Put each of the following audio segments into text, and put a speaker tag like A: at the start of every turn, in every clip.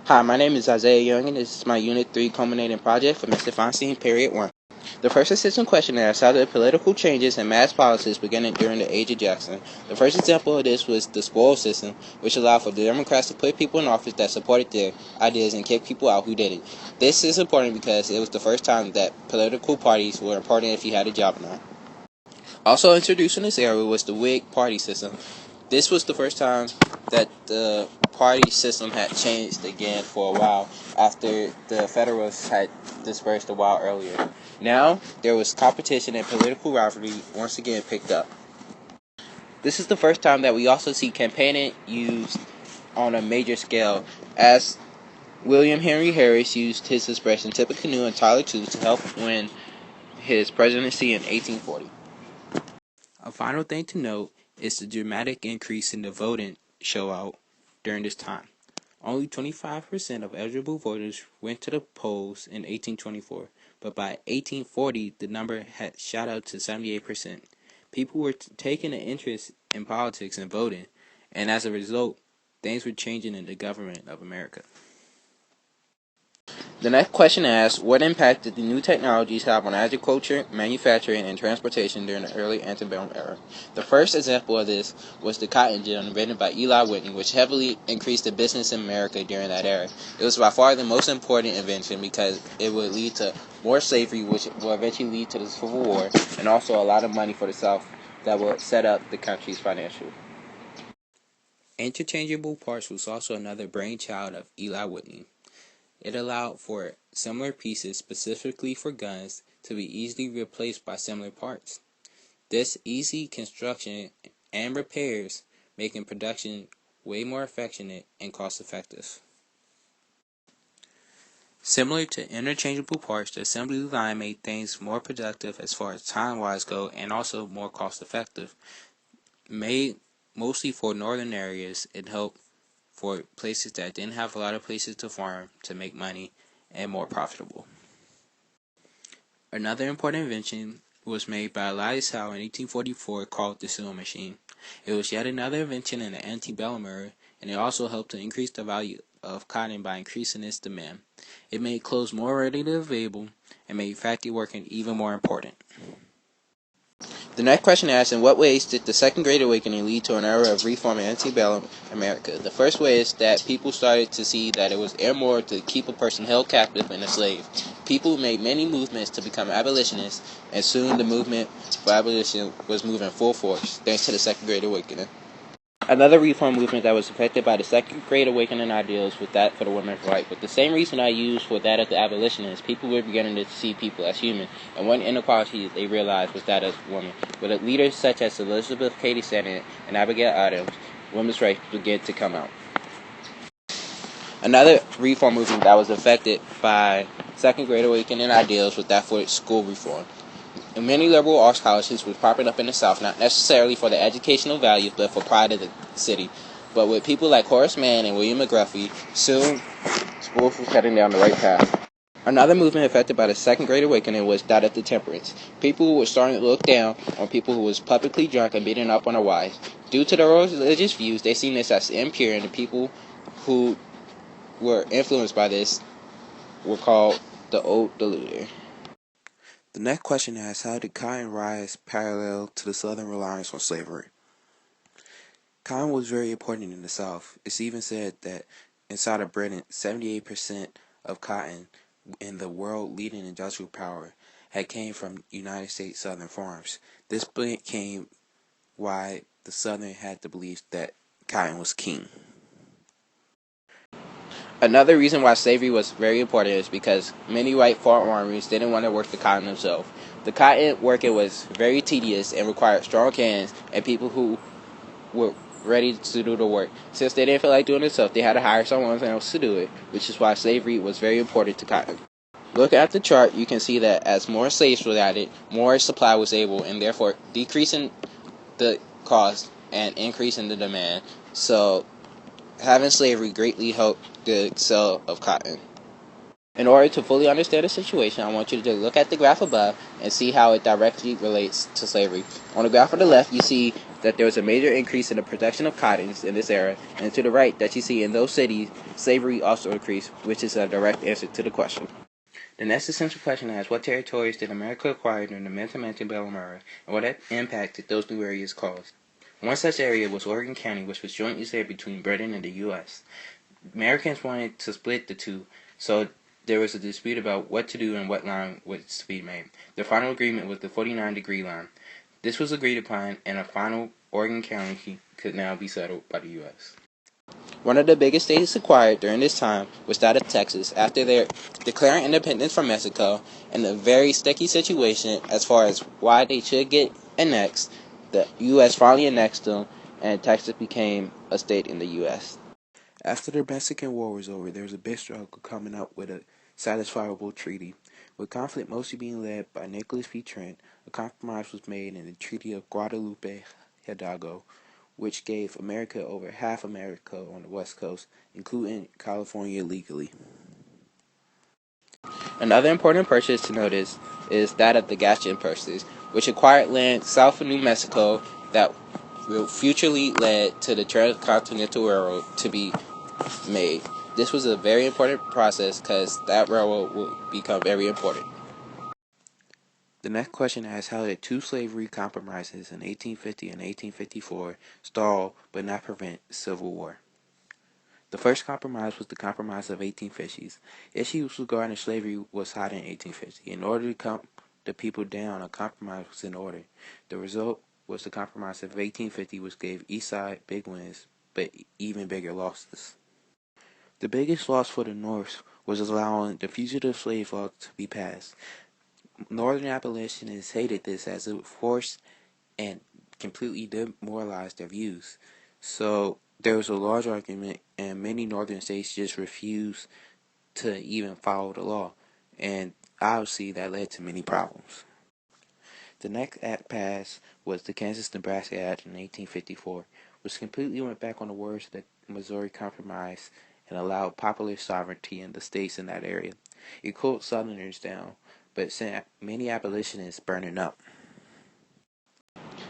A: Hi, my name is Isaiah Young, and this is my Unit 3 culminating project for Mr. Feinstein, Period 1. The first assessment question asks how did political changes and mass policies beginning during the age of Jackson. The first example of this was the spoils system, which allowed for the Democrats to put people in office that supported their ideas and kick people out who didn't. This is important because it was the first time that political parties were important if you had a job or not. Also introduced in this era was the Whig party system. This was the first time that the party system had changed again for a while after the Federalists had dispersed a while earlier. Now, there was competition and political rivalry once again picked up. This is the first time that we also see campaigning used on a major scale, as William Henry Harris used his expression Tippecanoe and Tyler too to help win his presidency in 1840. A final thing to note is the dramatic increase in the voting show-out during this time. Only 25% of eligible voters went to the polls in 1824, but by 1840 the number had shot up to 78%. People were taking an interest in politics and voting, and as a result, things were changing in the government of America. The next question asks, what impact did the new technologies have on agriculture, manufacturing, and transportation during the early antebellum era? The first example of this was the cotton gin invented by Eli Whitney, which heavily increased the business in America during that era. It was by far the most important invention because it would lead to more slavery, which will eventually lead to the Civil War, and also a lot of money for the South that will set up the country's financial. Interchangeable parts was also another brainchild of Eli Whitney. It allowed for similar pieces specifically for guns to be easily replaced by similar parts. This easy construction and repairs making production way more affectionate and cost-effective. Similar to interchangeable parts, the assembly line made things more productive as far as time-wise go and also more cost-effective. Made mostly for northern areas, it helped for places that didn't have a lot of places to farm to make money and more profitable. Another important invention was made by Elias Howe in 1844 called the sewing machine. It was yet another invention in the antebellum era, and it also helped to increase the value of cotton by increasing its demand. It made clothes more readily available and made factory working even more important. The next question asks, in what ways did the Second Great Awakening lead to an era of reform in antebellum America? The first way is that people started to see that it was immoral to keep a person held captive and a slave. People made many movements to become abolitionists, and soon the movement for abolition was moving full force, thanks to the Second Great Awakening. Another reform movement that was affected by the Second Great Awakening ideals was that for the women's right. But the same reason I used for that of the abolitionists, people were beginning to see people as human, and one inequality they realized was that of women. With leaders such as Elizabeth Cady Stanton and Abigail Adams, women's rights began to come out. Another reform movement that was affected by Second Great Awakening ideals was that for school reform. And many liberal arts colleges were popping up in the South, not necessarily for the educational values, but for pride of the city. But with people like Horace Mann and William McGuffey, soon schools were heading down the right path. Another movement affected by the Second Great Awakening was that of the temperance. People were starting to look down on people who was publicly drunk and beating up on their wives. Due to their religious views, they seen this as impure, and the people who were influenced by this were called the Old Deluder. The next question asks, how did cotton rise parallel to the Southern reliance on slavery? Cotton was very important in the South. It's even said that inside of Britain, 78% of cotton in the world leading industrial power had came from United States Southern farms. This became why the Southern had the belief that cotton was king. Another reason why slavery was very important is because many white farmers didn't want to work the cotton themselves. The cotton working was very tedious and required strong hands and people who were ready to do the work. Since they didn't feel like doing it themselves, they had to hire someone else to do it, which is why slavery was very important to cotton. Looking at the chart, you can see that as more slaves were added, more supply was able, and therefore decreasing the cost and increasing the demand. So having slavery greatly helped the sale of cotton. In order to fully understand the situation, I want you to look at the graph above and see how it directly relates to slavery. On the graph on the left, you see that there was a major increase in the production of cottons in this era, and to the right, that you see in those cities, slavery also increased, which is a direct answer to the question. The next essential question is, what territories did America acquire during the antebellum era, and what impact did those new areas cause? One such area was Oregon County, which was jointly shared between Britain and the U.S. Americans wanted to split the two, so there was a dispute about what to do and what line was to be made. The final agreement was the 49-degree line. This was agreed upon, and a final Oregon County could now be settled by the U.S. One of the biggest states acquired during this time was that of Texas after their declaring independence from Mexico, and a very sticky situation as far as why they should get annexed. The U.S. finally annexed them, and Texas became a state in the U.S. After the Mexican War was over, there was a big struggle coming up with a satisfiable treaty. With conflict mostly being led by Nicholas P. Trent, a compromise was made in the Treaty of Guadalupe Hidalgo, which gave America over half America on the West Coast, including California legally. Another important purchase to notice is that of the Gatchin purchase, which acquired land south of New Mexico that will futurely lead to the Transcontinental Railroad to be made. This was a very important process because that railroad will become very important. The next question asks, how did two slavery compromises in 1850 and 1854 stall but not prevent civil war? The first compromise was the Compromise of 1850. Issues regarding slavery was hot in 1850. In order to calm the people down, a compromise was in order. The result was the Compromise of 1850, which gave each side big wins but even bigger losses. The biggest loss for the North was allowing the Fugitive Slave Law to be passed. Northern abolitionists hated this as it forced and completely demoralized their views. So there was a large argument, and many northern states just refused to even follow the law. And obviously that led to many problems. The next act passed was the Kansas-Nebraska Act in 1854, which completely went back on the words of the Missouri Compromise and allowed popular sovereignty in the states in that area. It cooled Southerners down, but sent many abolitionists burning up.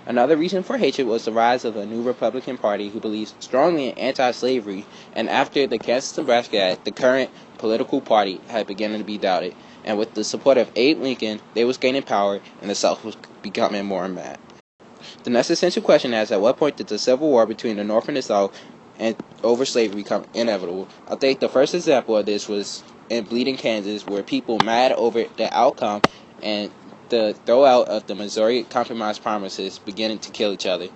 A: Another reason for hatred was the rise of a new Republican Party who believes strongly in anti-slavery, and after the Kansas-Nebraska Act, the current political party had begun to be doubted, and with the support of Abe Lincoln, they was gaining power, and the South was becoming more mad. The next essential question is, at what point did the Civil War between the North and the South and over slavery become inevitable? I think the first example of this was in Bleeding, Kansas, where people mad over the outcome and the throwout of the Missouri Compromise promises beginning to kill each other.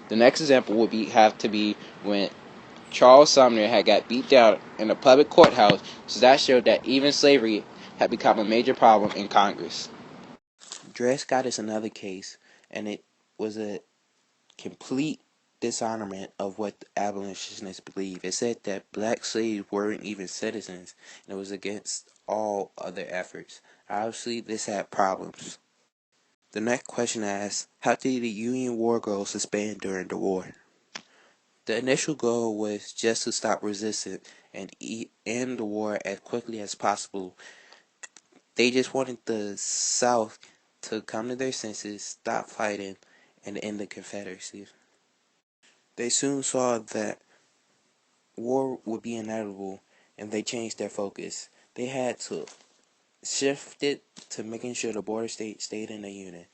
A: The next example would have to be when Charles Sumner had got beat down in a public courthouse, so that showed that even slavery had become a major problem in Congress. Dred Scott is another case, and it was a complete dishonorment of what abolitionists believe. It said that black slaves weren't even citizens, and it was against all other efforts. Obviously, this had problems. The next question asks, how did the Union war goals disband during the war? The initial goal was just to stop resistance and end the war as quickly as possible. They just wanted the South to come to their senses, stop fighting, and end the Confederacy. They soon saw that war would be inevitable, and they changed their focus. They had to shift it to making sure the border states stayed in the Union.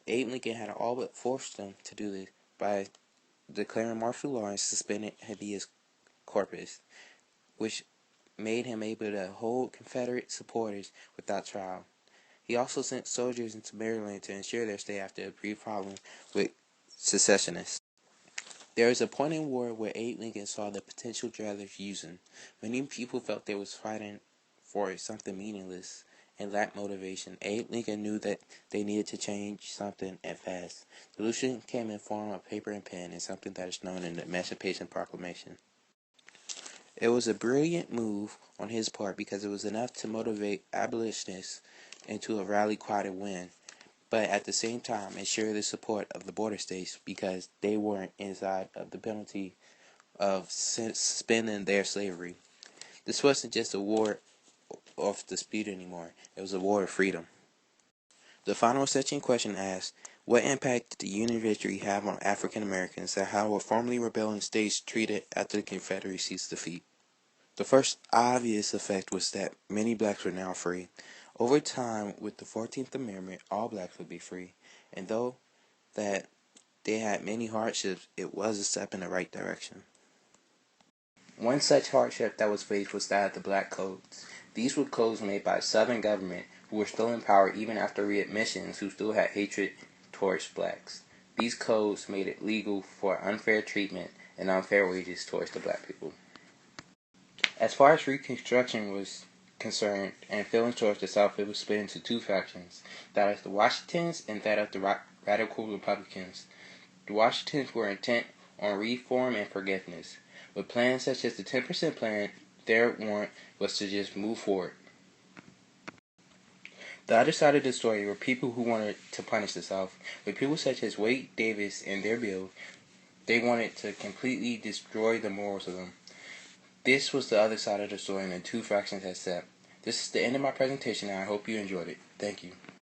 A: Abe Lincoln had all but forced them to do this by declaring martial law and suspending habeas corpus, which made him able to hold Confederate supporters without trial. He also sent soldiers into Maryland to ensure their stay after a brief problem with secessionists. There was a point in war where Abe Lincoln saw the potential drillers using. Many people felt they was fighting for something meaningless and lacked motivation. Abe Lincoln knew that they needed to change something and fast. The solution came in form of paper and pen, and something that is known in the Emancipation Proclamation. It was a brilliant move on his part because it was enough to motivate abolitionists into a rally cry to win, but at the same time ensure the support of the border states because they weren't inside of the penalty of suspending their slavery. This wasn't just a war of dispute anymore. It was a war of freedom. The final searching question asks, what impact did the Union victory have on African Americans, and how were formerly rebelling states treated after the Confederacy's defeat? The first obvious effect was that many blacks were now free. Over time, with the 14th Amendment, all blacks would be free, and though that they had many hardships, it was a step in the right direction. One such hardship that was faced was that of the Black Codes. These were codes made by the Southern government, who were still in power even after readmissions, who still had hatred towards blacks. These codes made it legal for unfair treatment and unfair wages towards the black people. As far as Reconstruction was concerned and feelings towards the South, it was split into two factions, that of the Washingtons and that of the Radical Republicans. The Washingtons were intent on reform and forgiveness. With plans such as the 10% plan, their warrant was to just move forward. The other side of the story were people who wanted to punish the South. With people such as Wade Davis and their bill, they wanted to completely destroy the morals of them. This was the other side of the story, and the two factions had set. This is the end of my presentation, and I hope you enjoyed it. Thank you.